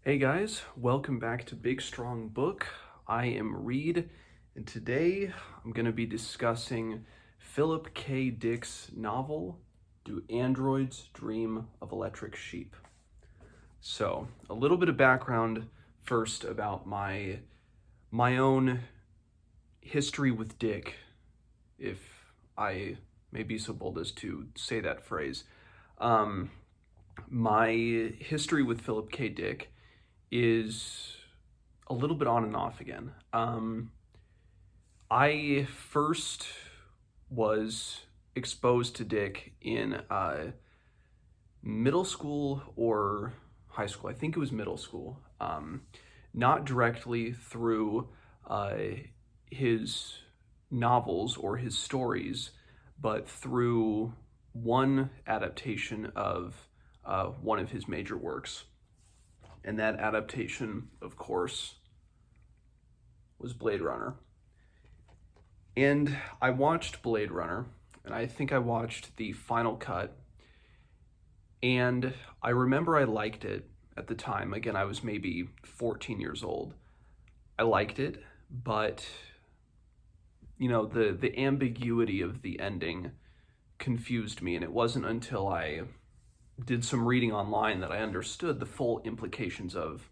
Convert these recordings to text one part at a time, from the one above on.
Hey guys, welcome back to Big Strong Book. I am Reed, and today I'm going to be discussing Philip K. Dick's novel, Do Androids Dream of Electric Sheep? So, a little bit of background first about my own history with Dick, if I may be so bold as to say that phrase. My history with Philip K. Dick is a little bit on and off again. I first was exposed to Dick in middle school or high school. I think it was middle school. Not directly through his novels or his stories, but through one adaptation of one of his major works. And that adaptation, of course, was Blade Runner. And I watched Blade Runner, and I think I watched the final cut. And I remember I liked it at the time. Again, I was maybe 14 years old. I liked it, but the ambiguity of the ending confused me, and it wasn't until I did some reading online that I understood the full implications of,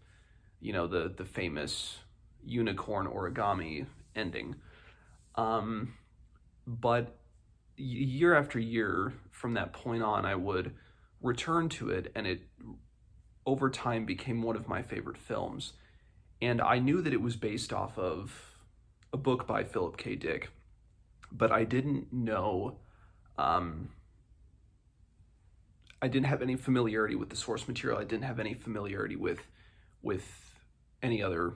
the famous unicorn origami ending. But year after year from that point on, I would return to it, and it over time became one of my favorite films. And I knew that it was based off of a book by Philip K. Dick, but I didn't know, I didn't have any familiarity with the source material. I didn't have any familiarity with any other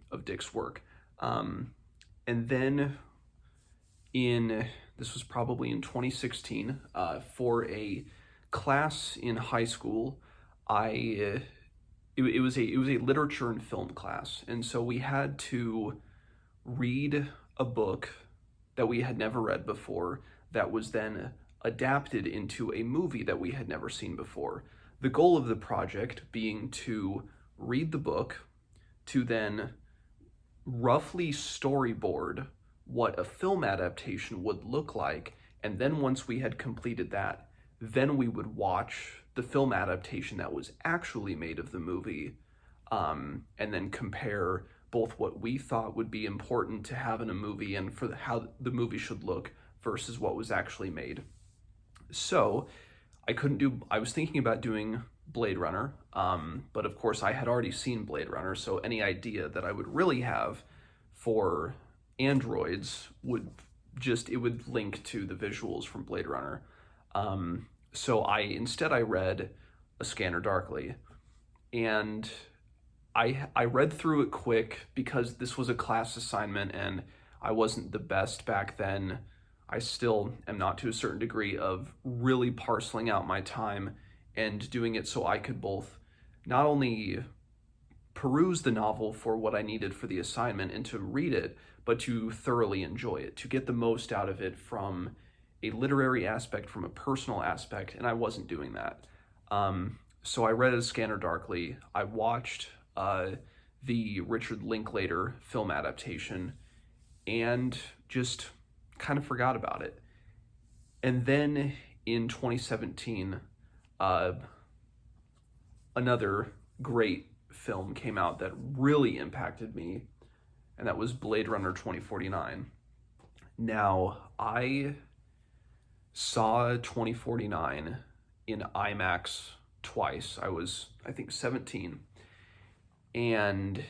of Dick's work. And then this was probably in 2016, for a class in high school, it was a literature and film class. And so we had to read a book that we had never read before that was then adapted into a movie that we had never seen before. The goal of the project being to read the book, to then roughly storyboard what a film adaptation would look like, and then once we had completed that, then we would watch the film adaptation that was actually made of the movie, and then compare both what we thought would be important to have in a movie and for how the movie should look versus what was actually made. So I was thinking about doing Blade Runner, but of course I had already seen Blade Runner, so any idea that I would really have for androids would link to the visuals from Blade Runner. So I read A Scanner Darkly, and I read through it quick because this was a class assignment and I wasn't the best back then. I still am not, to a certain degree, of really parceling out my time and doing it so I could both not only peruse the novel for what I needed for the assignment and to read it, but to thoroughly enjoy it, to get the most out of it from a literary aspect, from a personal aspect, and I wasn't doing that. So I read A Scanner Darkly. I watched the Richard Linklater film adaptation and just kind of forgot about it. And then in 2017, another great film came out that really impacted me, and that was Blade Runner 2049. Now, I saw 2049 in IMAX twice. I was, I think, 17, and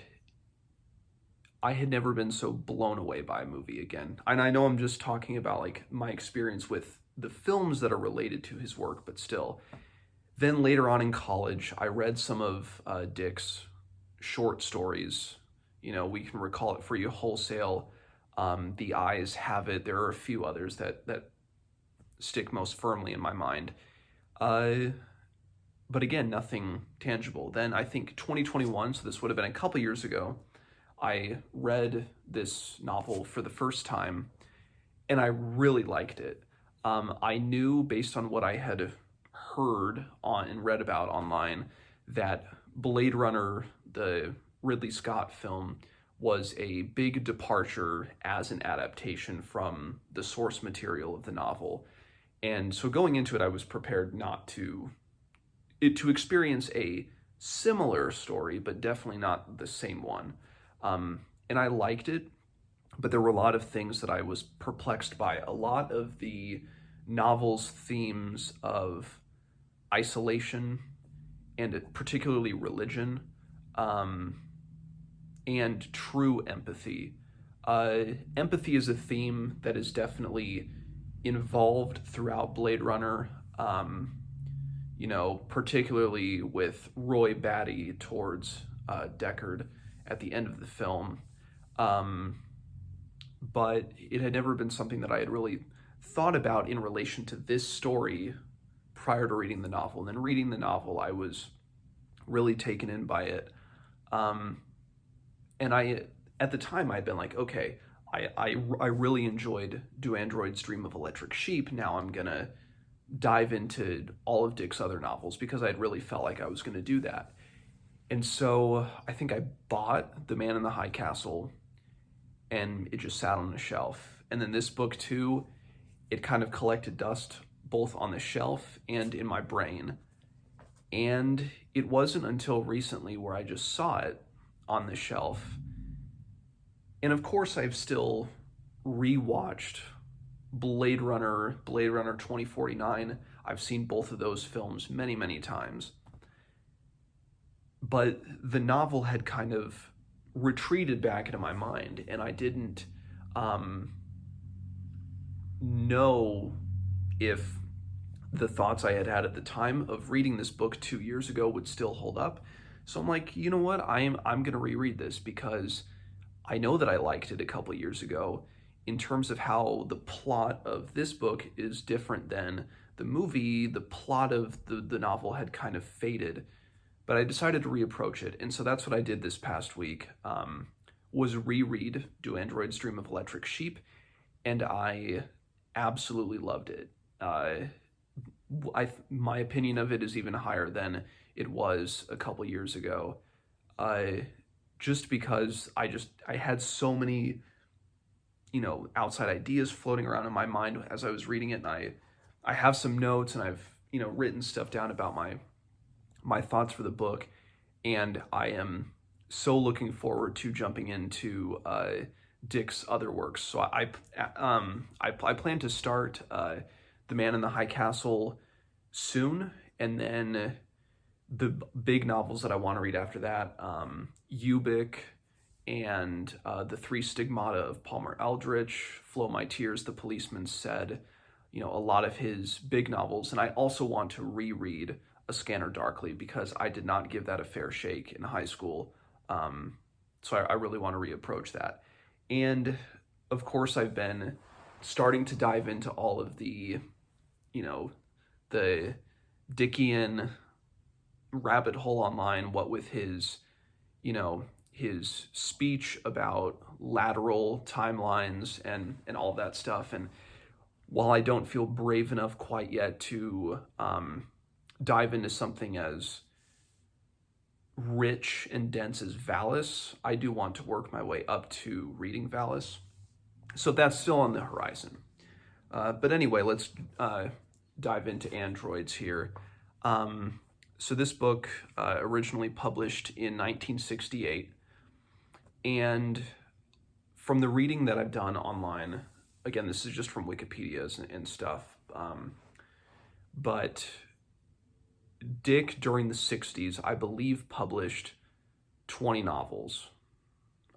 I had never been so blown away by a movie again. And I know I'm just talking about like my experience with the films that are related to his work, but still. Then later on in college, I read some of Dick's short stories. We can recall it for you wholesale. The Eyes Have It. There are a few others that stick most firmly in my mind. But again, nothing tangible. Then I think 2021, so this would have been a couple years ago, I read this novel for the first time, and I really liked it. I knew, based on what I had heard on and read about online, that Blade Runner, the Ridley Scott film, was a big departure as an adaptation from the source material of the novel. And so going into it, I was prepared not to experience a similar story, but definitely not the same one. And I liked it, but there were a lot of things that I was perplexed by. A lot of the novel's themes of isolation and particularly religion, and true empathy. Empathy is a theme that is definitely involved throughout Blade Runner, particularly with Roy Batty towards Deckard at the end of the film. But it had never been something that I had really thought about in relation to this story prior to reading the novel. And then reading the novel, I was really taken in by it. And at the time, I'd been like, okay, I really enjoyed Do Androids Dream of Electric Sheep. Now I'm going to dive into all of Dick's other novels because I'd really felt like I was going to do that. And so I think I bought The Man in the High Castle, and it just sat on the shelf. And then this book too, it kind of collected dust both on the shelf and in my brain. And it wasn't until recently where I just saw it on the shelf. And of course, I've still rewatched Blade Runner 2049. I've seen both of those films many, many times. But the novel had kind of retreated back into my mind, and I didn't know if the thoughts I had had at the time of reading this book 2 years ago would still hold up. So I'm like, you know what? I'm going to reread this because I know that I liked it a couple years ago. In terms of how the plot of this book is different than the movie, the plot of the novel had kind of faded. But I decided to reapproach it, and so that's what I did this past week, was reread Do Androids Dream of Electric Sheep, and I absolutely loved it. My opinion of it is even higher than it was a couple years ago, just because I had so many, outside ideas floating around in my mind as I was reading it, and I have some notes, and I've, written stuff down about my thoughts for the book, and I am so looking forward to jumping into Dick's other works. So I plan to start The Man in the High Castle soon, and then the big novels that I want to read after that, Ubik and The Three Stigmata of Palmer Eldritch, Flow My Tears, The Policeman Said, a lot of his big novels. And I also want to reread A Scanner Darkly because I did not give that a fair shake in high school. So I really want to reapproach that. And of course, I've been starting to dive into all of the, the Dickian rabbit hole online, what with his, his speech about lateral timelines and all that stuff. And while I don't feel brave enough quite yet to dive into something as rich and dense as Valis, I do want to work my way up to reading Valis. So that's still on the horizon. But anyway, let's dive into Androids here. So this book originally published in 1968, and from the reading that I've done online, again, this is just from Wikipedia and stuff, but Dick, during the 60s, I believe, published 20 novels,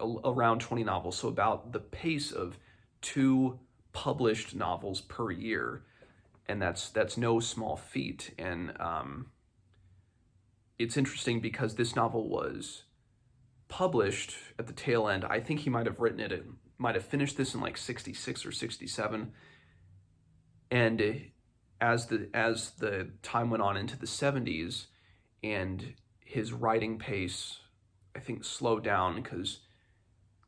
around 20 novels, so about the pace of 2 published novels per year, and that's no small feat. And it's interesting because this novel was published at the tail end. I think he might have written it, might have finished this in like 66 or 67, and as the time went on into the 70s, and his writing pace, I think, slowed down because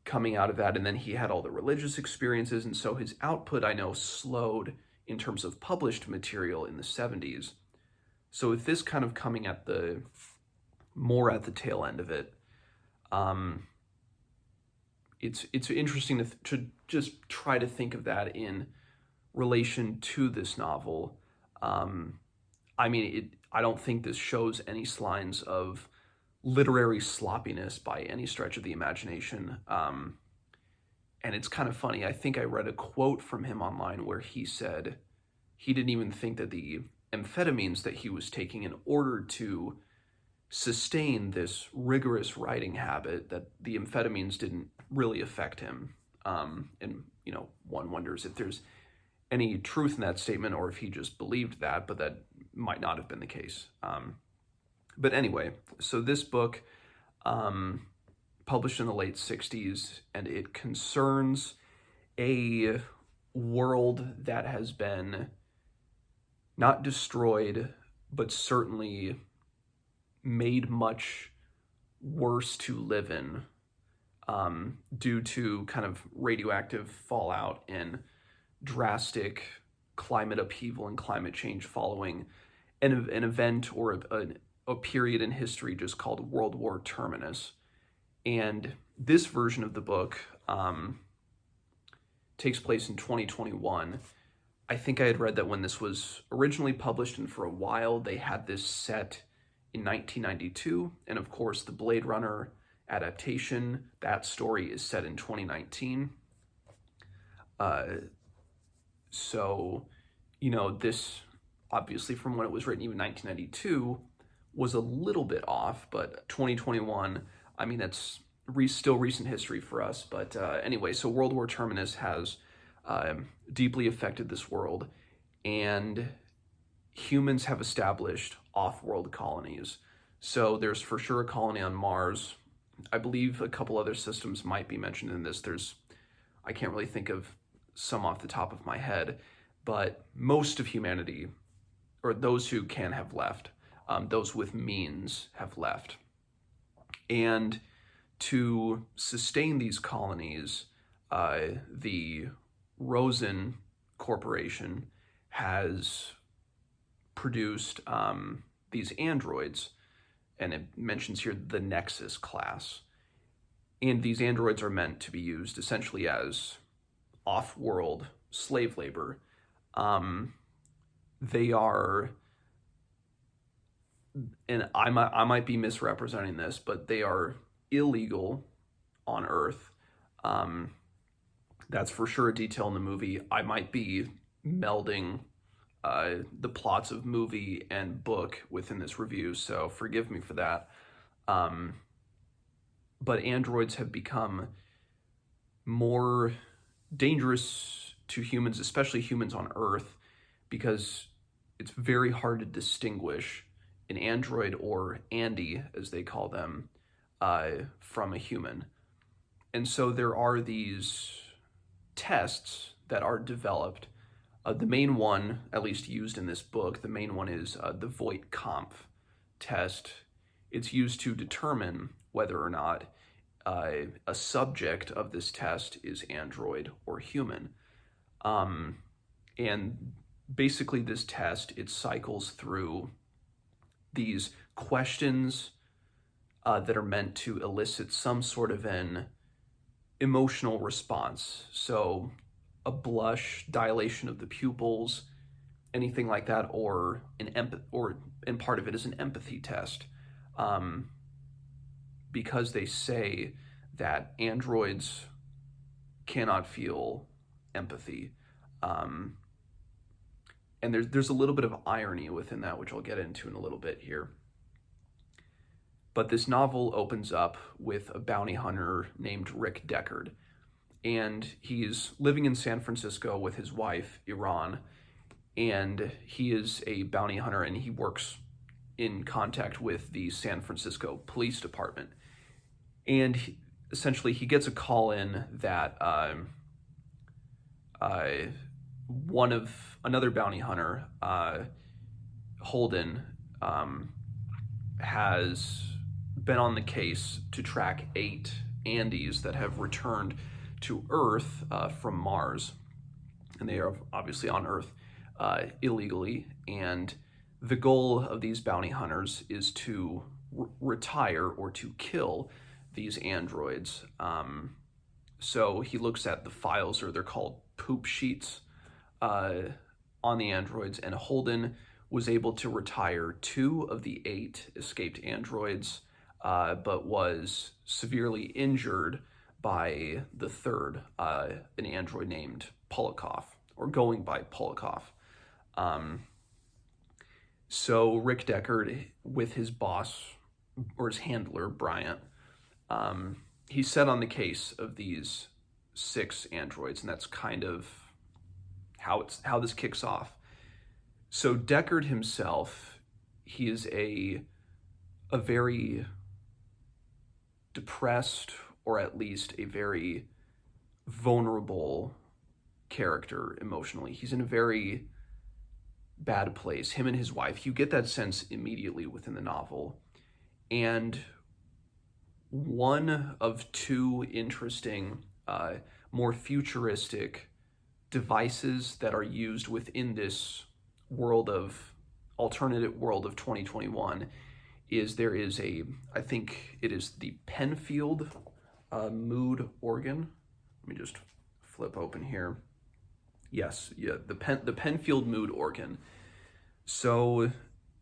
coming out of that, and then he had all the religious experiences, and so his output, I know, slowed in terms of published material in the 70s. So with this kind of coming at the tail end of it, It's interesting to just try to think of that in relation to this novel. I mean, I don't think this shows any signs of literary sloppiness by any stretch of the imagination. And it's kind of funny. I think I read a quote from him online where he said he didn't even think that the amphetamines that he was taking in order to sustain this rigorous writing habit, that the amphetamines didn't really affect him. And, one wonders if there's any truth in that statement or if he just believed that, but that might not have been the case. But anyway, so this book, published in the late 60s, and it concerns a world that has been not destroyed, but certainly made much worse to live in, due to kind of radioactive fallout and drastic climate upheaval and climate change following an event or a period in history just called World War Terminus. And this version of the book takes place in 2021. I think I had read that when this was originally published, and for a while they had this set in 1992. And of course, the Blade Runner adaptation, that story is set in 2019. So, this, obviously from when it was written, even 1992, was a little bit off, but 2021, I mean, that's still recent history for us. But anyway, so World War Terminus has deeply affected this world, and humans have established off-world colonies. So there's for sure a colony on Mars. I believe a couple other systems might be mentioned in this. I can't really think of some off the top of my head, but most of humanity, or those who can, have left. Those with means have left. And to sustain these colonies, the Rosen Corporation has produced these androids, and it mentions here the Nexus class. And these androids are meant to be used essentially as off-world slave labor. They are, and I might be misrepresenting this, but they are illegal on Earth. That's for sure a detail in the movie. I might be melding the plots of movie and book within this review, so forgive me for that. But androids have become more dangerous to humans, especially humans on Earth, because it's very hard to distinguish an android, or Andy as they call them, from a human. And so there are these tests that are developed. The main one, at least used in this book, the main one is the Voight-Kampff test. It's used to determine whether or not a subject of this test is android or human. And basically this test, it cycles through these questions that are meant to elicit some sort of an emotional response. So a blush, dilation of the pupils, anything like that, or and part of it is an empathy test. Because they say that androids cannot feel empathy. And there's a little bit of irony within that, which I'll get into in a little bit here. But this novel opens up with a bounty hunter named Rick Deckard. And he's living in San Francisco with his wife, Iran. And he is a bounty hunter, and he works in contact with the San Francisco Police Department. And essentially he gets a call in that another bounty hunter, Holden, has been on the case to track 8 Andys that have returned to Earth from Mars. And they are obviously on Earth illegally. And the goal of these bounty hunters is to retire or to kill these androids. So he looks at the files, or they're called poop sheets, on the androids, and Holden was able to retire 2 of the 8 escaped androids, but was severely injured by the third, an android named Polikoff, or going by Polikoff. So Rick Deckard, with his boss, or his handler, Bryant, he's set on the case of these 6 androids, and that's kind of how this kicks off. So Deckard himself, he is a very depressed, or at least a very vulnerable character emotionally. He's in a very bad place. Him and his wife, you get that sense immediately within the novel. And one of 2 interesting, more futuristic devices that are used within this alternative world of 2021 is there is I think it is the Penfield mood organ. Let me just flip open here. Yes, yeah, the Penfield mood organ. So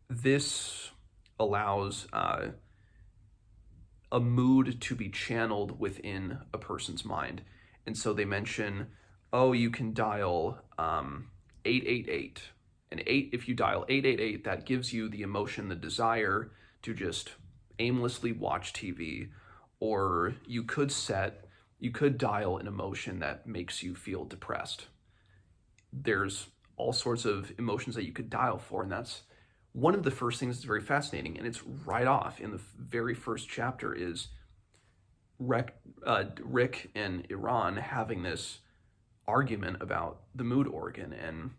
this allows a mood to be channeled within a person's mind. And so they mention, oh, you can dial 888. And if you dial 888, that gives you the emotion, the desire to just aimlessly watch TV. Or you could dial an emotion that makes you feel depressed. There's all sorts of emotions that you could dial for, and that's one of the first things that's very fascinating, and it's right off in the very first chapter is Rick and Iran having this argument about the mood organ, and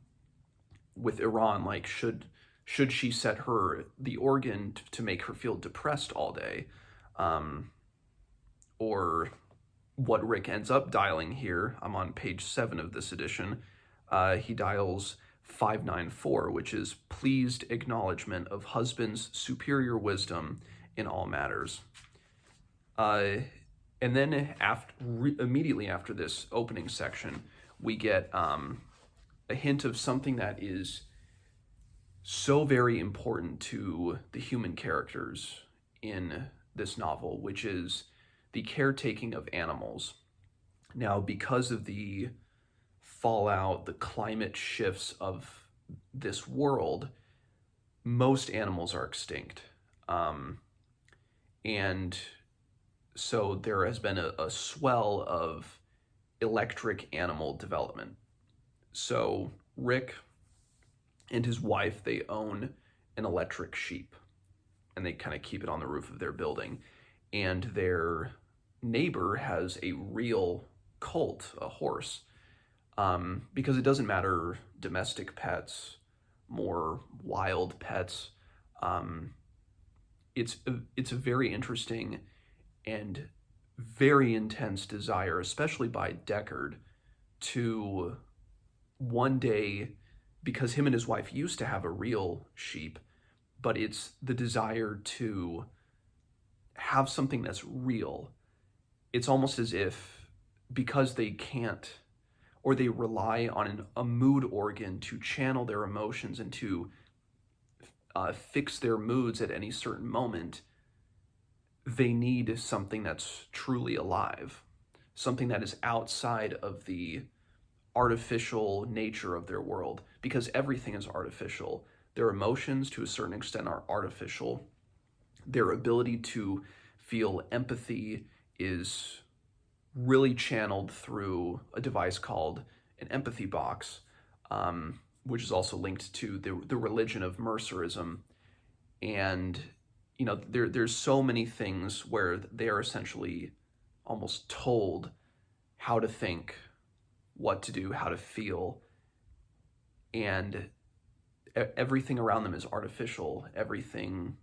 with Iran, like, should she set the organ to make her feel depressed all day, or what Rick ends up dialing here. I'm on page 7 of this edition. He dials 594, which is pleased acknowledgement of husband's superior wisdom in all matters. And then immediately after this opening section, we get a hint of something that is so very important to the human characters in this novel, which is the caretaking of animals. Now, because of the fallout, the climate shifts of this world, most animals are extinct. And so there has been a swell of electric animal development. So Rick and his wife, they own an electric sheep, and they kind of keep it on the roof of their building. And their neighbor has a real colt, a horse, because it doesn't matter domestic pets, more wild pets. It's a very interesting and very intense desire, especially by Deckard, to one day, because him and his wife used to have a real sheep, but it's the desire to have something that's real. It's almost as if, because they can't, or they rely on a mood organ to channel their emotions and to fix their moods at any certain moment, they need something that's truly alive, something that is outside of the artificial nature of their world, because everything is artificial. Their emotions, to a certain extent, are artificial. Their ability to feel empathy is really channeled through a device called an empathy box, which is also linked to the religion of Mercerism. And there's so many things where they are essentially almost told how to think, what to do, how to feel, and everything around them is artificial, everything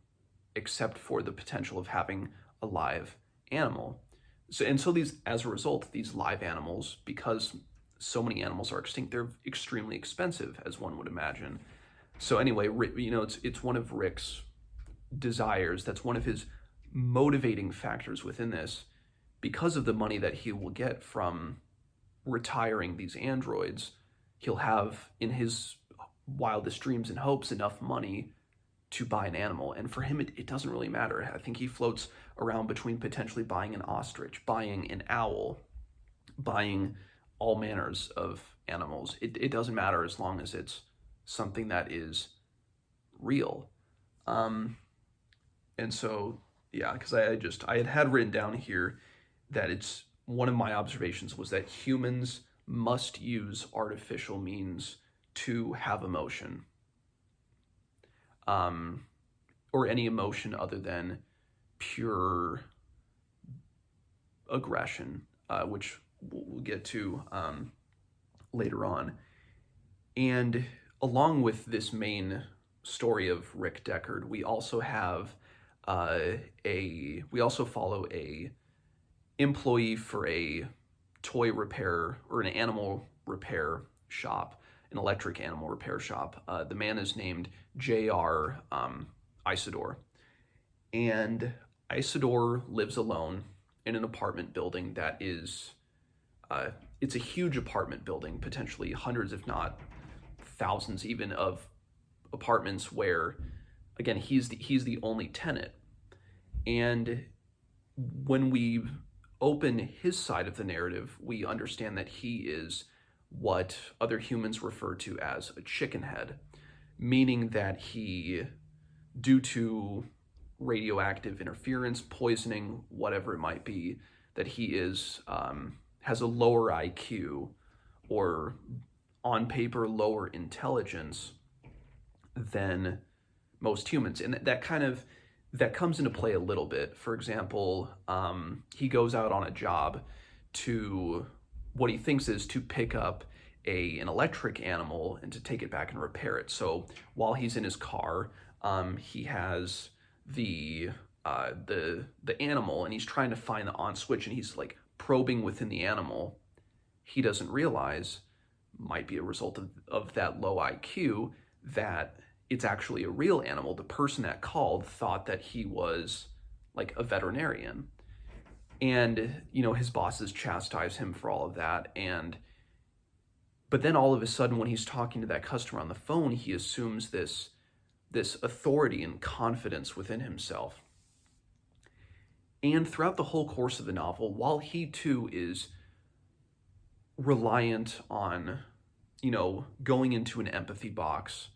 except for the potential of having a live animal. So these, as a result, these live animals, because so many animals are extinct, they're extremely expensive, as one would imagine. So anyway, it's one of Rick's desires. That's one of his motivating factors within this, because of the money that he will get from retiring these androids, he'll have, in his wildest dreams and hopes, enough money to buy an animal. And for him, it doesn't really matter. I think he floats around between potentially buying an ostrich, buying an owl, buying all manners of animals. It doesn't matter as long as it's something that is real. And so, yeah, because I had written down here that it's one of my observations was that humans must use artificial means to have emotion, or any emotion other than pure aggression, which we'll get to later on. And along with this main story of Rick Deckard, we also have we also follow a employee for a toy repair or an animal repair shop, an electric animal repair shop. The man is named J.R. Isidore. And Isidore lives alone in an apartment building that is, it's a huge apartment building, potentially hundreds, if not thousands even, of apartments where, again, he's the only tenant. And when we open his side of the narrative, we understand that he is what other humans refer to as a chicken head, meaning that he, due to radioactive interference, poisoning, whatever it might be, that he is has a lower IQ, or on paper lower intelligence than most humans. And that comes into play a little bit. For example, he goes out on a job to, what he thinks is to pick up an electric animal and to take it back and repair it. So while he's in his car, he has the animal, and he's trying to find the on switch, and he's like probing within the animal. He doesn't realize, might be a result of that low IQ, that it's actually a real animal. The person that called thought that he was like a veterinarian. And, his bosses chastise him for all of that. But then all of a sudden, when he's talking to that customer on the phone, he assumes this authority and confidence within himself. And throughout the whole course of the novel, while he too is reliant on, going into an empathy box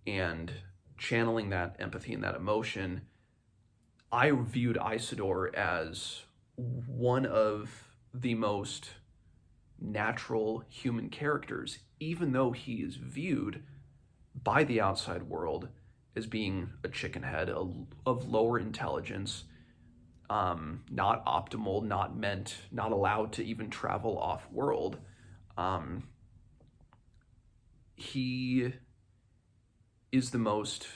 and channeling that empathy and that emotion, I viewed Isidore as one of the most natural human characters, even though he is viewed by the outside world as being a chicken head, of lower intelligence, not optimal, not allowed to even travel off world. He is the most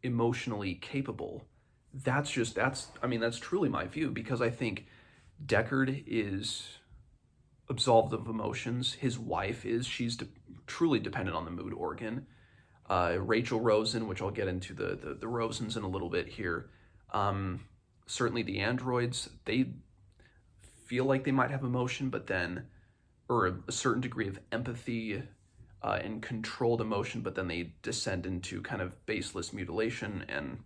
emotionally capable. That's truly my view, because I think Deckard is absolved of emotions. His wife is, she's truly dependent on the mood organ. Rachel Rosen, which I'll get into the Rosens in a little bit here. Certainly the androids, they feel like they might have emotion, but then, or a certain degree of empathy and controlled emotion, but then they descend into kind of baseless mutilation. And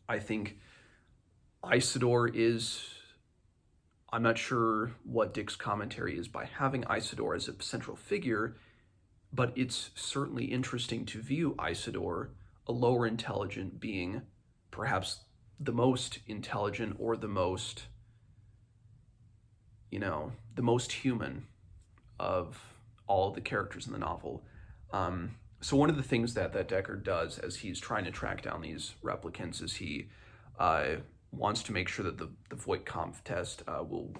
I think Isidore is, I'm not sure what Dick's commentary is by having Isidore as a central figure, but it's certainly interesting to view Isidore, a lower intelligent being, perhaps the most intelligent, or the most, the most human of all the characters in the novel. So one of the things that Deckard does as he's trying to track down these replicants is he wants to make sure that the Voight-Kampff test will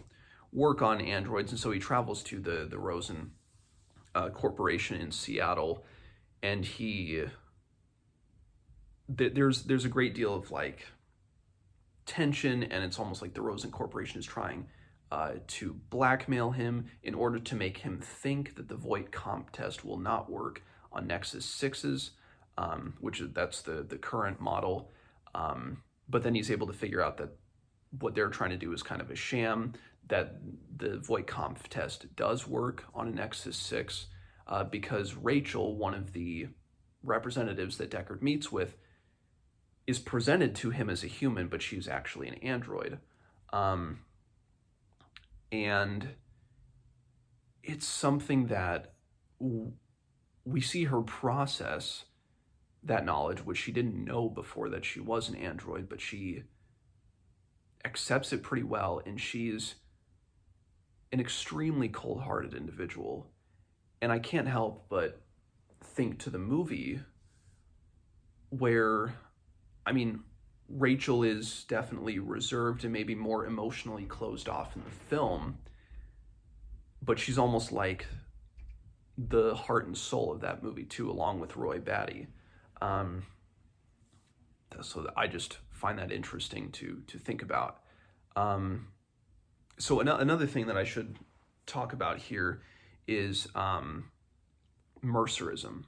work on androids, and so he travels to the Rosen Corporation in Seattle, and there's a great deal of like tension, and it's almost like the Rosen Corporation is trying to blackmail him in order to make him think that the Voight-Kampff test will not work on Nexus 6s, that's the current model. but then he's able to figure out that what they're trying to do is kind of a sham, that the Voight-Kampff test does work on a Nexus 6, because Rachel, one of the representatives that Deckard meets with, is presented to him as a human, but she's actually an android. And it's something that we see her process that knowledge, which she didn't know before that she was an android, but she accepts it pretty well, and she's an extremely cold-hearted individual. And I can't help but think to the movie where, I mean, Rachel is definitely reserved and maybe more emotionally closed off in the film, but she's almost like the heart and soul of that movie too, along with Roy Batty. So I just find that interesting to think about. So another thing that I should talk about here is Mercerism.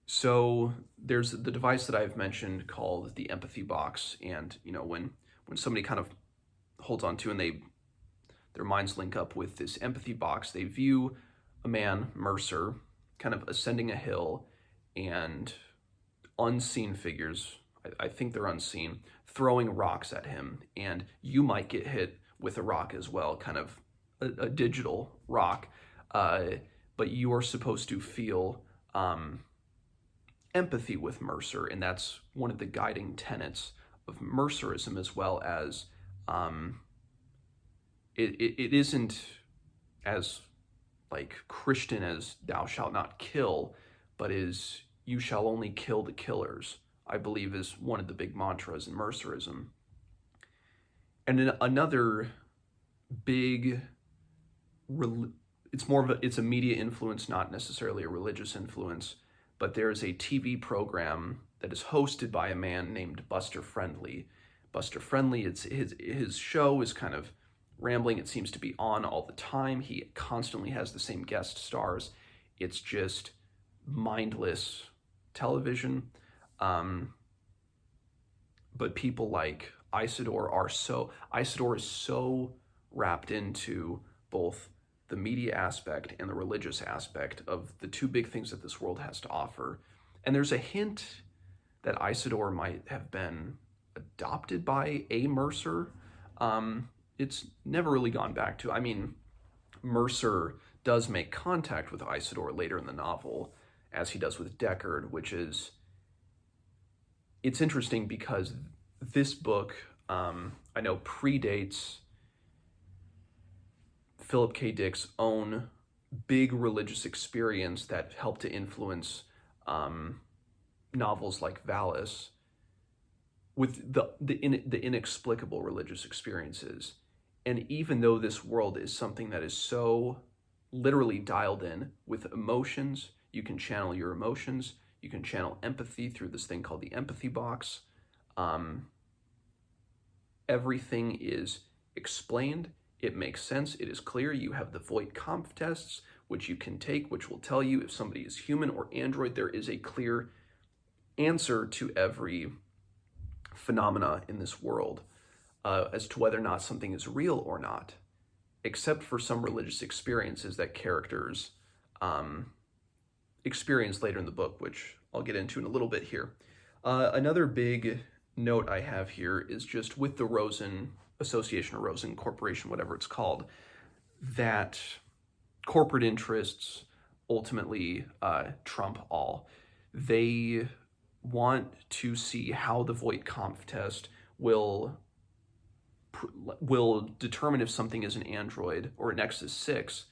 So there's the device that I've mentioned called the empathy box, and when somebody kind of holds on to and their minds link up with this empathy box, they view a man, Mercer, kind of ascending a hill, and unseen figures, I think they're unseen, throwing rocks at him, and you might get hit with a rock as well, kind of a digital rock, but you are supposed to feel empathy with Mercer, and that's one of the guiding tenets of Mercerism, as well as it isn't as like Christian as thou shalt not kill, but is you shall only kill the killers, I believe, is one of the big mantras in Mercerism. And another big, it's a media influence, not necessarily a religious influence, but there's a TV program that is hosted by a man named Buster Friendly. Buster Friendly, his show is kind of rambling. It seems to be on all the time. He constantly has the same guest stars. It's just mindless television. But people like Isidore is so wrapped into both the media aspect and the religious aspect of the two big things that this world has to offer. And there's a hint that Isidore might have been adopted by a Mercer. It's never really gone back to, I mean, Mercer does make contact with Isidore later in the novel, as he does with Deckard, it's interesting because this book, I know, predates Philip K. Dick's own big religious experience that helped to influence novels like Valis, with the inexplicable religious experiences. And even though this world is something that is so literally dialed in with emotions, you can channel your emotions, you can channel empathy through this thing called the empathy box. Everything is explained. It makes sense. It is clear. You have the Voight-Kampff tests, which you can take, which will tell you if somebody is human or android. There is a clear answer to every phenomena in this world as to whether or not something is real or not, except for some religious experiences that characters experience later in the book, which I'll get into in a little bit here. Another big note I have here is just with the Rosen Association or Rosen Corporation, whatever it's called, that corporate interests ultimately trump all. They want to see how the Voight-Kampff test will determine if something is an android or a Nexus 6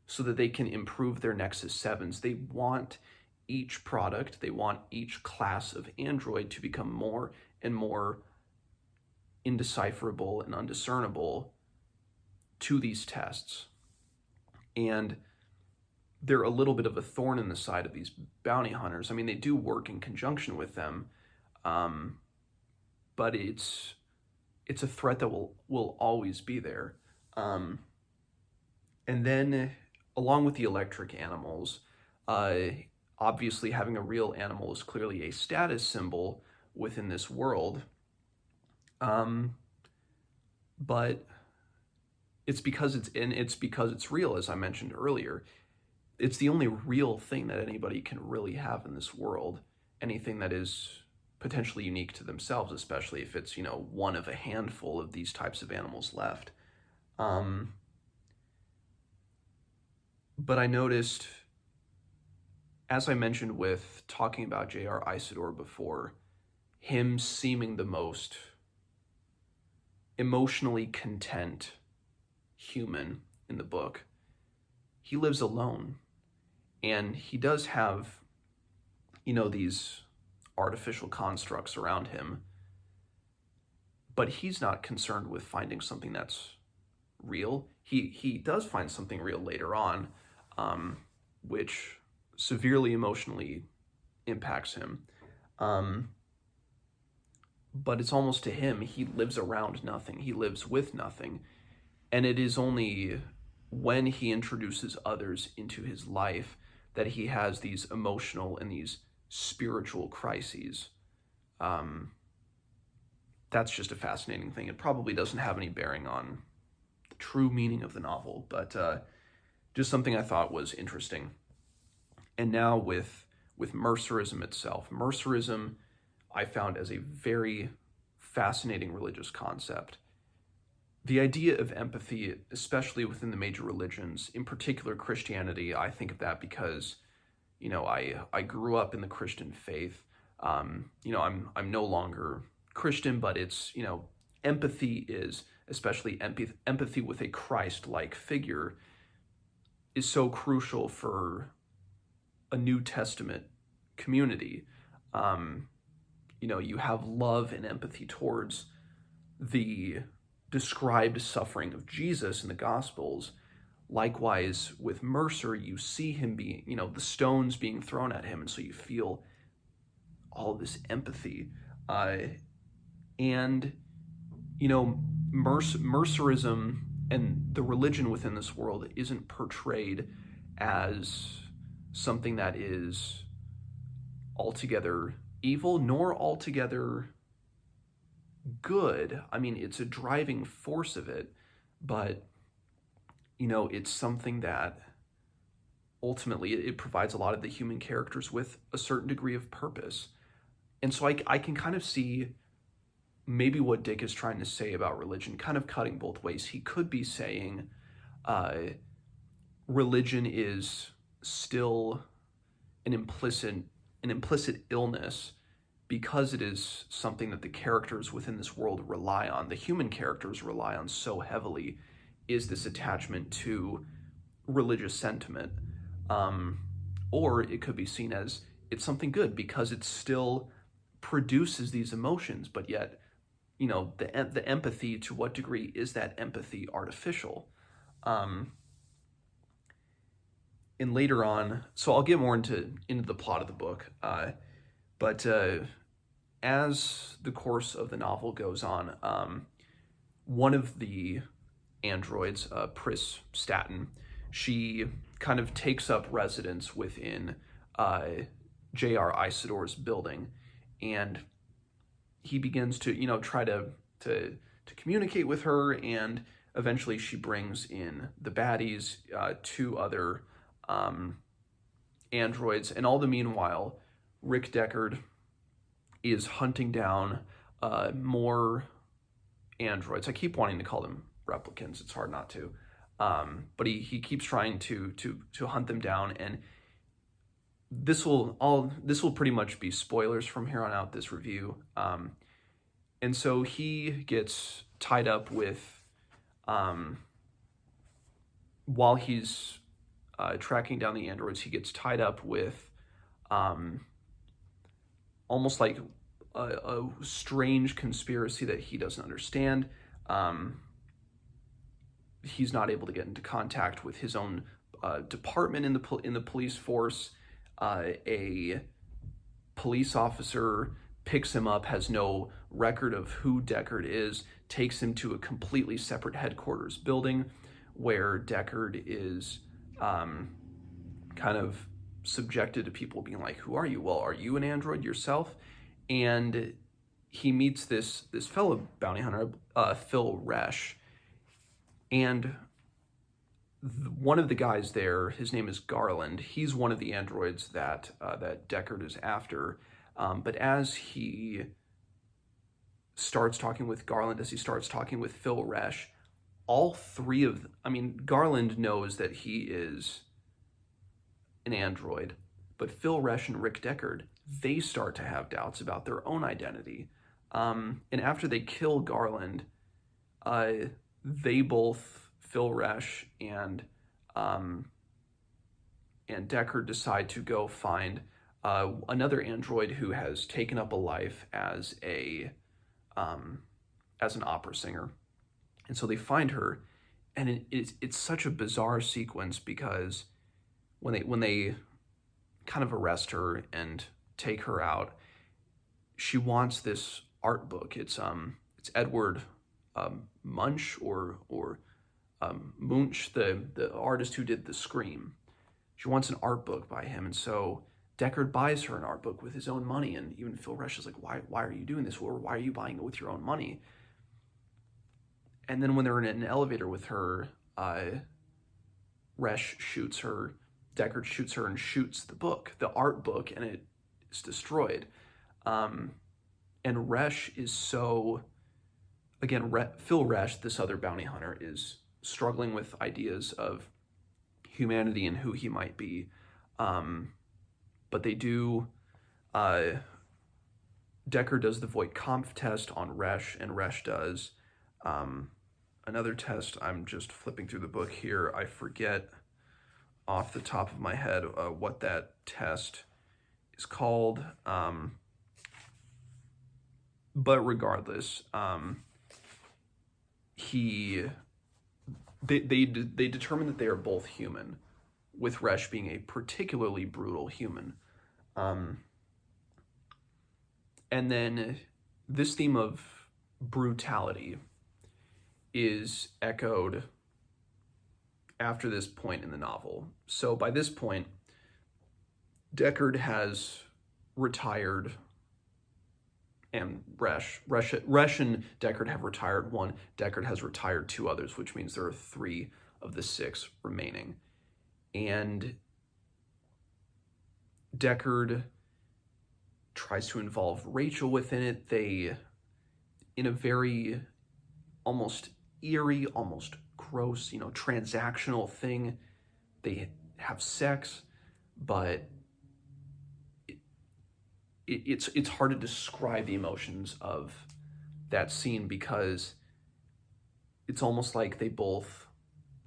so that they can improve their Nexus 7s. They want each product, they want each class of android to become more and more indecipherable and undiscernible to these tests. And they're a little bit of a thorn in the side of these bounty hunters. I mean, they do work in conjunction with them, but it's a threat that will always be there. And then, along with the electric animals, obviously having a real animal is clearly a status symbol within this world. Um, but it's because it's real, as I mentioned earlier. It's the only real thing that anybody can really have in this world. Anything that is potentially unique to themselves, especially if it's, one of a handful of these types of animals left. Um, but I noticed, as I mentioned with talking about J.R. Isidore before, him seeming the most emotionally content human in the book, he lives alone. And he does have, these artificial constructs around him, but he's not concerned with finding something that's real. He does find something real later on, which severely emotionally impacts him. Um, but it's almost to him, he lives around nothing. He lives with nothing. And it is only when he introduces others into his life that he has these emotional and these spiritual crises. Um, that's just a fascinating thing. It probably doesn't have any bearing on the true meaning of the novel, but just something I thought was interesting. And now with Mercerism itself, Mercerism I found as a very fascinating religious concept. The idea of empathy, especially within the major religions, in particular Christianity, I think of that because, I grew up in the Christian faith. I'm no longer Christian, but it's, empathy is, especially empathy with a Christ-like figure, is so crucial for a New Testament community. You have love and empathy towards the described suffering of Jesus in the Gospels. Likewise, with Mercer, you see him being, the stones being thrown at him, and so you feel all this empathy. And, Mercerism and the religion within this world isn't portrayed as something that is altogether evil nor altogether good. I mean, it's a driving force of it, but it's something that ultimately it provides a lot of the human characters with a certain degree of purpose. And so I can kind of see maybe what Dick is trying to say about religion kind of cutting both ways. He could be saying uh, religion is still an implicit illness because it is something that the characters within this world rely on, the human characters rely on so heavily, is this attachment to religious sentiment. Or it could be seen as it's something good because it still produces these emotions, but yet, the empathy, to what degree is that empathy artificial? And later on, so I'll get more into the plot of the book, but as the course of the novel goes on, one of the androids, Pris Staten, she kind of takes up residence within J.R. Isidore's building, and he begins to, try to communicate with her, and eventually she brings in the baddies, two other androids, and all the meanwhile, Rick Deckard is hunting down more androids. I keep wanting to call them replicants. It's hard not to. But he keeps trying to hunt them down, and this will pretty much be spoilers from here on out, this review. And so he gets tied up with, while he's tracking down the androids, he gets tied up with almost like a strange conspiracy that he doesn't understand. He's not able to get into contact with his own department in the police force. A police officer picks him up, has no record of who Deckard is, takes him to a completely separate headquarters building where Deckard is kind of subjected to people being like, who are you? Well, are you an android yourself? And he meets this fellow bounty hunter, Phil Resch, and one of the guys there, his name is Garland. He's one of the androids that that Deckard is after. But as he starts talking with Garland, as he starts talking with Phil Resch, all three of them, I mean, Garland knows that he is an android, but Phil Resch and Rick Deckard, they start to have doubts about their own identity. And after they kill Garland, they both, Phil Resch and Deckard, decide to go find another android who has taken up a life as an opera singer. And so they find her, and it's such a bizarre sequence because when they kind of arrest her and take her out, she wants this art book. It's Edward Munch or Munch, the artist who did The Scream. She wants an art book by him, and so Deckard buys her an art book with his own money, and even Phil Resch is like, why are you doing this? Or why are you buying it with your own money? And then when they're in an elevator with her, Resch shoots her, Deckard shoots her and shoots the book, the art book, and it is destroyed. And Resch is so, again, Phil Resch, this other bounty hunter, is struggling with ideas of humanity and who he might be. But they do, Deckard does the Voight-Kampff test on Resch, and Resch does another test. I'm just flipping through the book here. I forget off the top of my head what that test is called. But regardless, they determine that they are both human, with Resch being a particularly brutal human. And then this theme of brutality is echoed after this point in the novel. So by this point, Deckard has retired, and Resch and Deckard have retired one. Deckard has retired two others, which means there are 3 of the 6 remaining. And Deckard tries to involve Rachel within it. They, in a very almost eerie, almost gross, transactional thing, they have sex, but it's hard to describe the emotions of that scene because it's almost like they both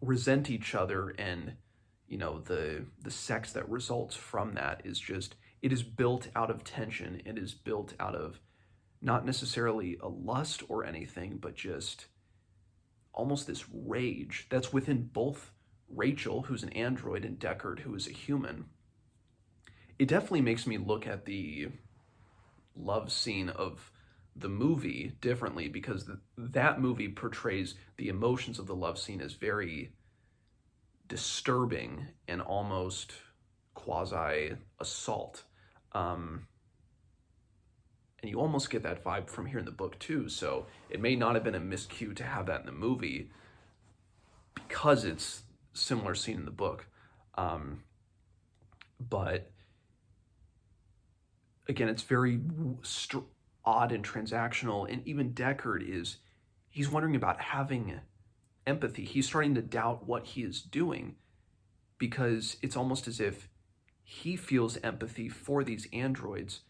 resent each other, and the sex that results from that is just, it is built out of tension. It is built out of not necessarily a lust or anything, but just almost this rage that's within both Rachel, who's an android, and Deckard, who is a human. It definitely makes me look at the love scene of the movie differently, because that movie portrays the emotions of the love scene as very disturbing and almost quasi-assault. And you almost get that vibe from here in the book too, so it may not have been a miscue to have that in the movie because it's a similar scene in the book. But again, it's very odd and transactional, and even Deckard he's wondering about having empathy. He's starting to doubt what he is doing because it's almost as if he feels empathy for these androids.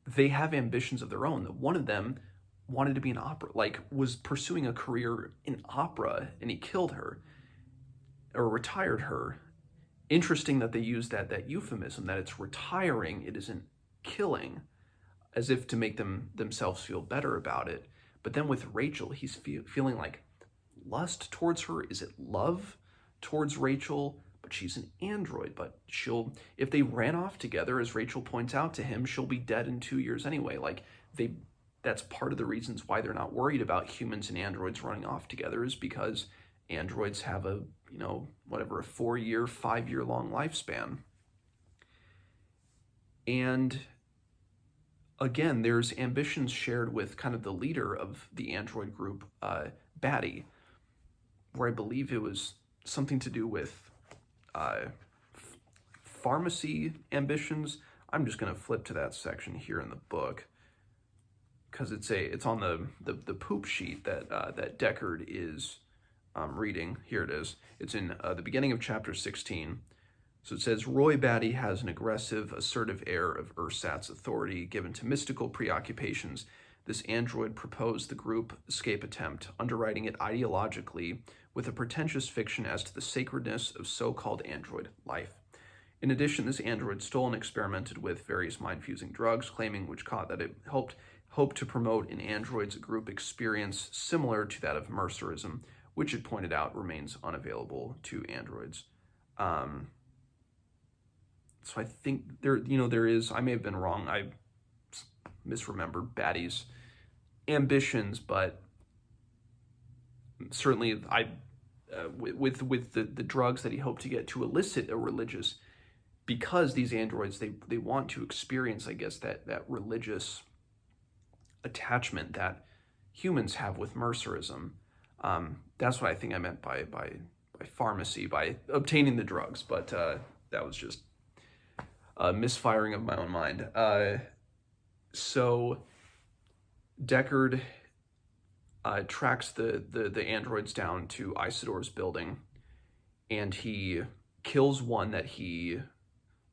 They have ambitions of their own. One of them wanted to be an opera, was pursuing a career in opera, and he killed her or retired her. Interesting that they use that euphemism, that it's retiring, it isn't killing, as if to make themselves feel better about it. But then with Rachel, he's feeling like lust towards her. Is it love towards Rachel? But she's an android, but if they ran off together, as Rachel points out to him, she'll be dead in 2 years anyway. That's part of the reasons why they're not worried about humans and androids running off together, is because androids have a 4-year, 5-year long lifespan. And again, there's ambitions shared with kind of the leader of the android group, Batty, where I believe it was something to do with uh, pharmacy ambitions. I'm just going to flip to that section here in the book because it's on the poop sheet that that Deckard is reading. Here it is. It's in the beginning of chapter 16. So it says, Roy Batty has an aggressive, assertive air of Ursat's authority given to mystical preoccupations. This android proposed the group escape attempt, underwriting it ideologically with a pretentious fiction as to the sacredness of so-called android life. In addition, this android stole and experimented with various mind-fusing drugs, claiming that it hoped to promote in androids a group experience similar to that of Mercerism, which it pointed out remains unavailable to androids. So I think there is, I may have been wrong, I misremembered Batty's ambitions, but certainly with the drugs that he hoped to get to elicit a religious, because these androids, they want to experience, I guess, that religious attachment that humans have with Mercerism. That's what I think I meant by pharmacy, by obtaining the drugs, but that was just misfiring of my own mind. So Deckard tracks the androids down to Isodor's building, and he kills one that he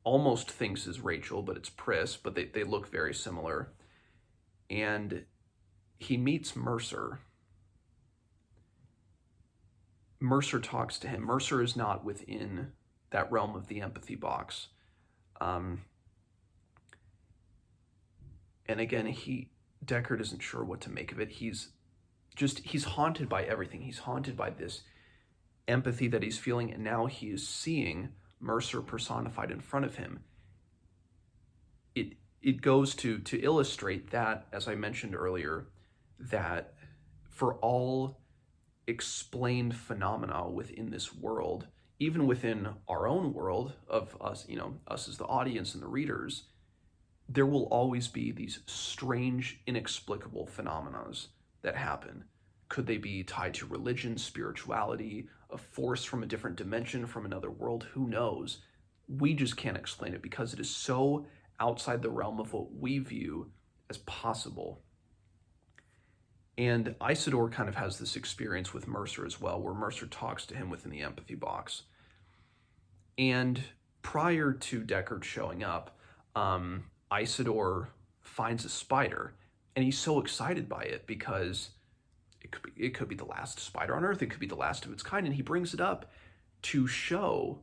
almost thinks is Rachel, but it's Pris, but they look very similar. And he meets Mercer. Mercer talks to him. Mercer is not within that realm of the empathy box. And again, Deckard isn't sure what to make of it. He's haunted by everything. He's haunted by this empathy that he's feeling, and now he is seeing Mercer personified in front of him. It goes to illustrate that, as I mentioned earlier, that for all explained phenomena within this world, even within our own world of us, us as the audience and the readers, there will always be these strange, inexplicable phenomena that happen. Could they be tied to religion, spirituality, a force from a different dimension, from another world? Who knows? We just can't explain it because it is so outside the realm of what we view as possible. And Isidore kind of has this experience with Mercer as well, where Mercer talks to him within the empathy box. And prior to Deckard showing up, Isidore finds a spider, and he's so excited by it because it could be the last spider on Earth, it could be the last of its kind, and he brings it up to show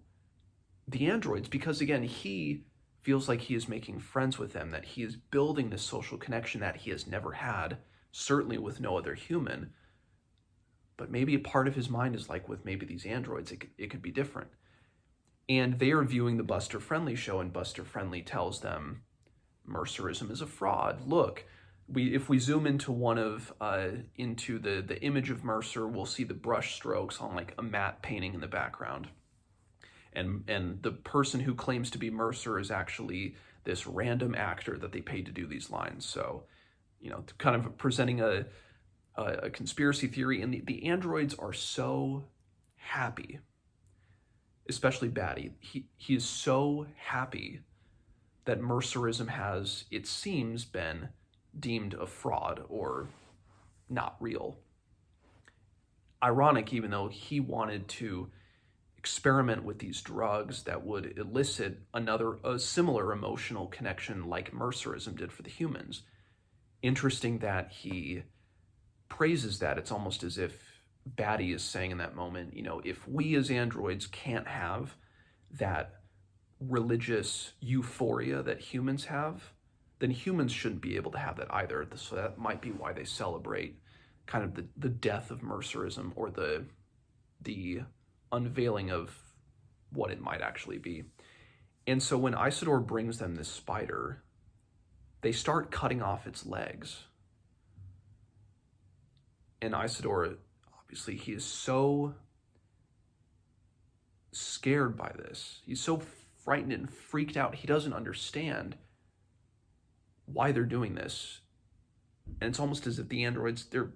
the androids because, again, he feels like he is making friends with them, that he is building this social connection that he has never had, certainly with no other human. But maybe a part of his mind is like with maybe these androids, it could be different. And they are viewing the Buster Friendly show, and Buster Friendly tells them Mercerism is a fraud. Look, if we zoom into into the image of Mercer, we'll see the brush strokes on like a matte painting in the background. And the person who claims to be Mercer is actually this random actor that they paid to do these lines. So, kind of presenting a conspiracy theory. And the androids are so happy, especially Batty. He is so happy that Mercerism has, it seems, been deemed a fraud or not real. Ironic, even though he wanted to experiment with these drugs that would elicit a similar emotional connection like Mercerism did for the humans. Interesting that he praises that. It's almost as if Batty is saying in that moment, if we as androids can't have that religious euphoria that humans have, then humans shouldn't be able to have that either. So that might be why they celebrate kind of the death of Mercerism, or the unveiling of what it might actually be. And so when Isidore brings them this spider, they start cutting off its legs. And Isidore, obviously, he is so scared by this. He's so frightened and freaked out. He doesn't understand why they're doing this. And it's almost as if the androids, they're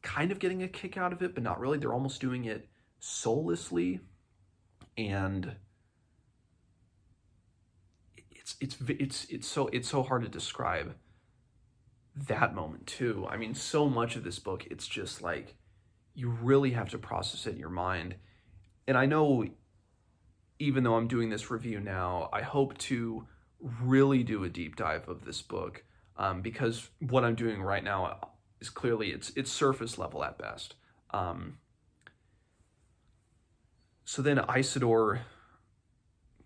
kind of getting a kick out of it, but not really. They're almost doing it soullessly. And it's so hard to describe that moment too. I mean, so much of this book, it's just like, you really have to process it in your mind. And I know, even though I'm doing this review now, I hope to really do a deep dive of this book, because what I'm doing right now is clearly, it's surface level at best. So then Isidore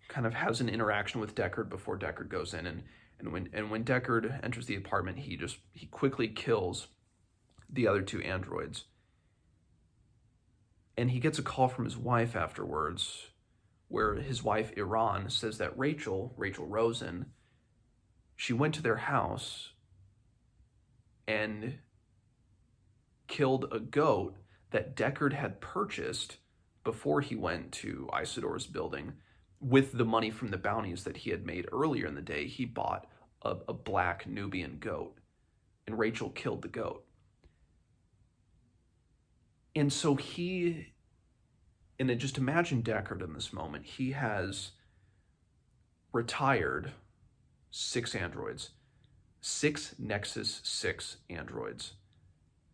kind of has an interaction with Deckard before Deckard goes in, and when Deckard enters the apartment, he quickly kills the other two androids. And he gets a call from his wife afterwards, where his wife Iran says that Rachel Rosen, she went to their house and killed a goat that Deckard had purchased before he went to Isidore's building. With the money from the bounties that he had made earlier in the day, he bought a black Nubian goat, and Rachel killed the goat. And so and then just imagine Deckard in this moment. He has retired 6 androids, 6 Nexus 6 androids.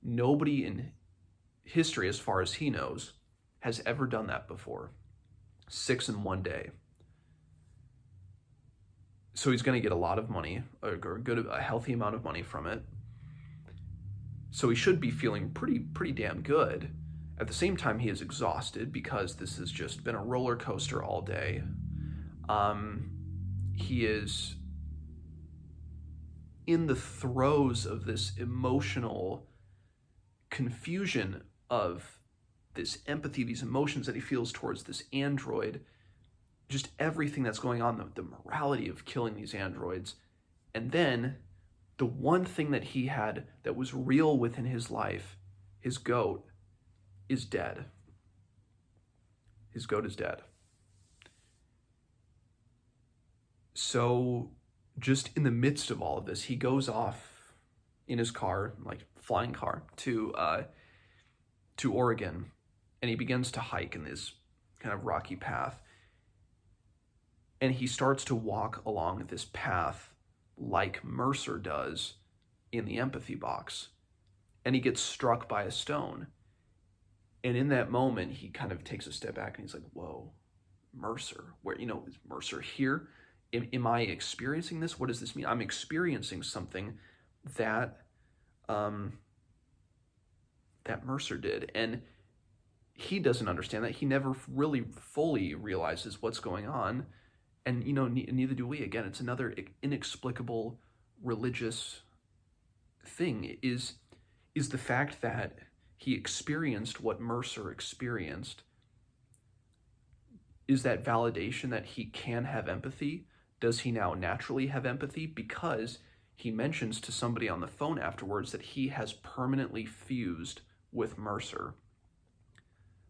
Nobody in history, as far as he knows, has ever done that before. 6 in one day. So he's going to get a lot of money, a healthy amount of money from it. So he should be feeling pretty damn good. At the same time, he is exhausted because this has just been a roller coaster all day. He is in the throes of this emotional confusion of this empathy, these emotions that he feels towards this android, just everything that's going on, the morality of killing these androids. And then the one thing that he had that was real within his life, his goat, is dead. His goat is dead. So just in the midst of all of this, he goes off in his car, like flying car, to Oregon, and he begins to hike in this kind of rocky path. And he starts to walk along this path like Mercer does in the empathy box. And he gets struck by a stone. And in that moment, he kind of takes a step back and he's like, whoa, Mercer, where, is Mercer here? Am I experiencing this? What does this mean? I'm experiencing something that Mercer did. And he doesn't understand that. He never really fully realizes what's going on. And, neither do we. Again, it's another inexplicable religious thing, is the fact that he experienced what Mercer experienced. Is that validation that he can have empathy? Does he now naturally have empathy? Because he mentions to somebody on the phone afterwards that he has permanently fused with Mercer.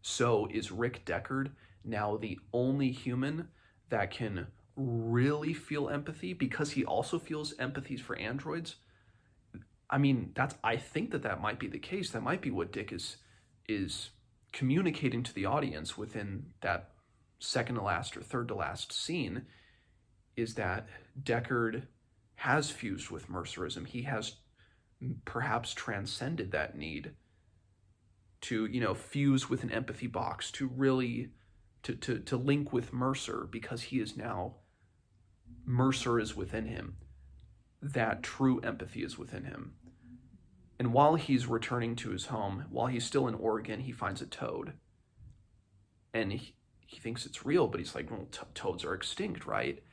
So is Rick Deckard now the only human that can really feel empathy because he also feels empathy for androids? I mean, I think that might be the case. That might be what Dick is communicating to the audience within that second to last or third to last scene, is that Deckard has fused with Mercerism. He has perhaps transcended that need to, fuse with an empathy box, to really to link with Mercer, because he is now, Mercer is within him. That true empathy is within him. And while he's returning to his home, while he's still in Oregon, he finds a toad. And he thinks it's real, but he's like, well, toads are extinct, right?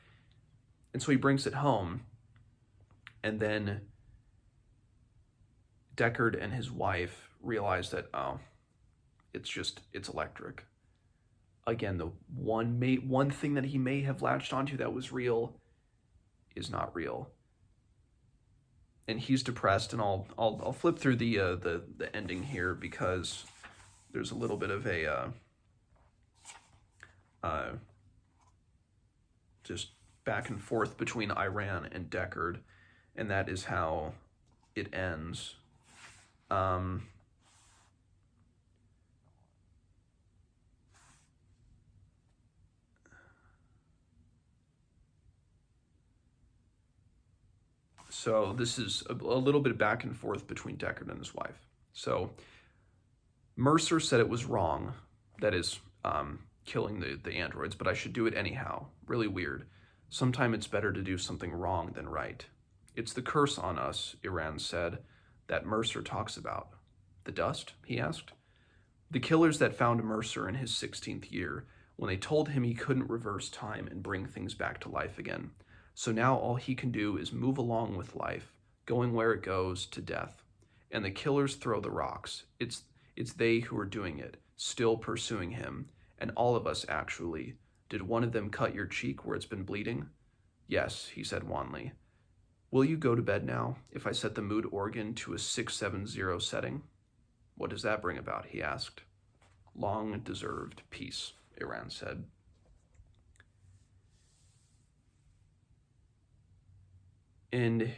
And so he brings it home. And then Deckard and his wife realize that, it's electric. Again, the one thing that he may have latched onto that was real is not real. And he's depressed, and I'll flip through the ending here, because there's a little bit of a just back and forth between Iran and Deckard. and that is how it ends. Um, so this is a little bit back and forth between Deckard and his wife. So Mercer said it was wrong, that is, killing the androids, but I should do it anyhow. Really weird. Sometime it's better to do something wrong than right. It's the curse on us, Iran said, that Mercer talks about. The dust? He asked. The killers that found Mercer in his 16th year, when they told him he couldn't reverse time and bring things back to life again. So now all he can do is move along with life, going where it goes to death. And the killers throw the rocks. It's they who are doing it, still pursuing him, and all of us actually. Did one of them cut your cheek where it's been bleeding? Yes, he said wanly. Will you go to bed now if I set the mood organ to a 670 setting? What does that bring about? He asked. Long-deserved peace, Iran said. And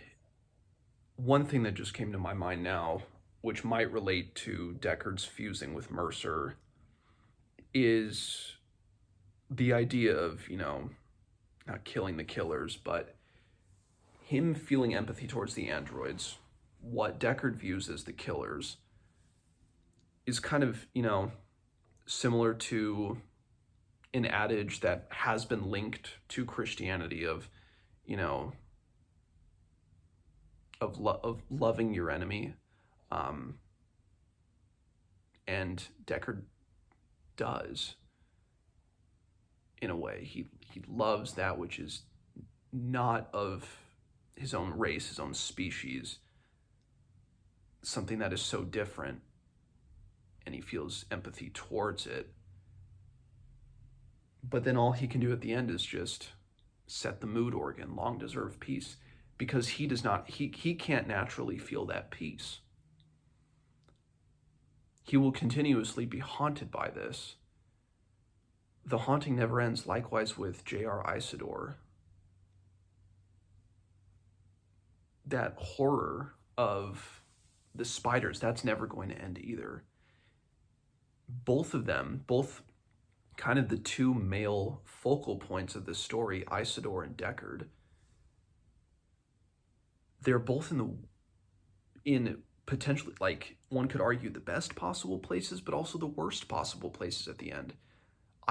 one thing that just came to my mind now, which might relate to Deckard's fusing with Mercer, is the idea of, not killing the killers, but him feeling empathy towards the androids, what Deckard views as the killers, is kind of, similar to an adage that has been linked to Christianity of, of loving your enemy. And Deckard does, in a way. He loves that which is not of his own race, his own species, something that is so different, and he feels empathy towards it. But then all he can do at the end is just set the mood organ, long-deserved peace, because he can't naturally feel that peace. He will continuously be haunted by this. The haunting never ends, likewise with J.R. Isidore. That horror of the spiders, that's never going to end either. Both of them, both kind of the two male focal points of the story, Isidore and Deckard, they're both in potentially, like, one could argue the best possible places, but also the worst possible places at the end.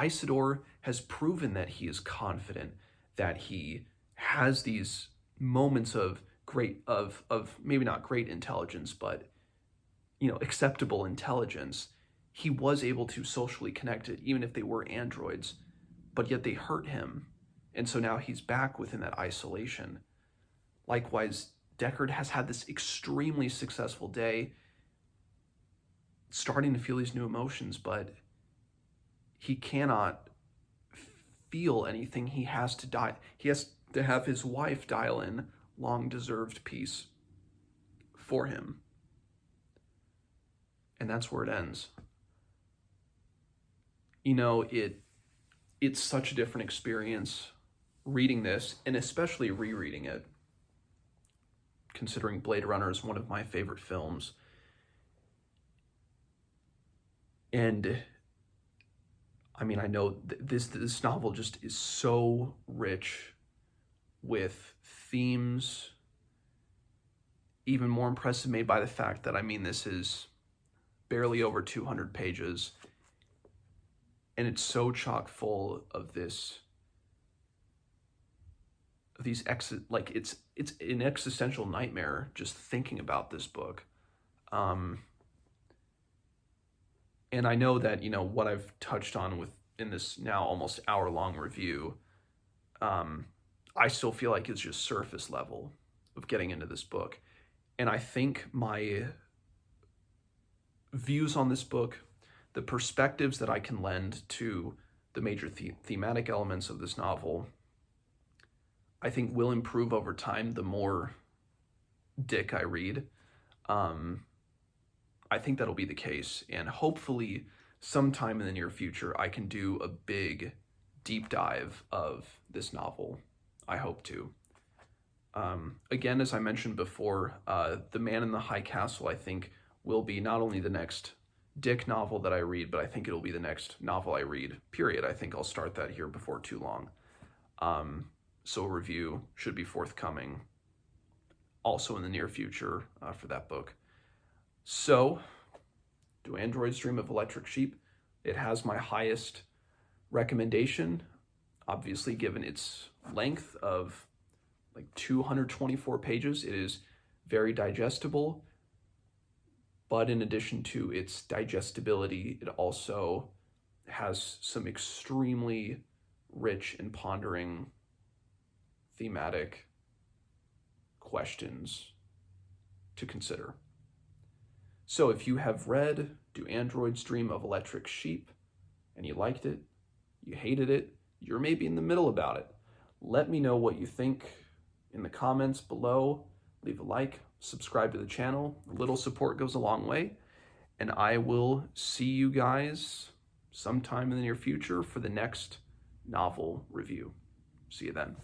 Isidore has proven that he is confident, that he has these moments of maybe not great intelligence, but acceptable intelligence. He was able to socially connect it, even if they were androids, but yet they hurt him, and so now he's back within that isolation. Likewise, Deckard has had this extremely successful day, starting to feel these new emotions, but he cannot feel anything. He has to die. He has to have his wife dial in long-deserved peace for him. And that's where it ends. It's such a different experience reading this, and especially rereading it, considering Blade Runner is one of my favorite films. And I know this novel just is so rich with themes, even more impressive made by the fact that, this is barely over 200 pages, and it's so chock full of these it's an existential nightmare just thinking about this book. And I know that, what I've touched on in this now almost hour-long review, I still feel like it's just surface level of getting into this book. And I think my views on this book, the perspectives that I can lend to the major thematic elements of this novel, I think will improve over time the more Dick I read. I think that'll be the case, and hopefully sometime in the near future I can do a big deep dive of this novel. I hope to. Again, as I mentioned before, The Man in the High Castle, I think, will be not only the next Dick novel that I read, but I think it'll be the next novel I read, period. I think I'll start that here before too long. So a review should be forthcoming also in the near future for that book. So, Do Androids Dream of Electric Sheep? It has my highest recommendation, obviously given its length of like 224 pages. It is very digestible, but in addition to its digestibility, it also has some extremely rich and pondering thematic questions to consider. So if you have read Do Androids Dream of Electric Sheep and you liked it, you hated it, you're maybe in the middle about it, let me know what you think in the comments below. Leave a like, subscribe to the channel. A little support goes a long way. And I will see you guys sometime in the near future for the next novel review. See you then.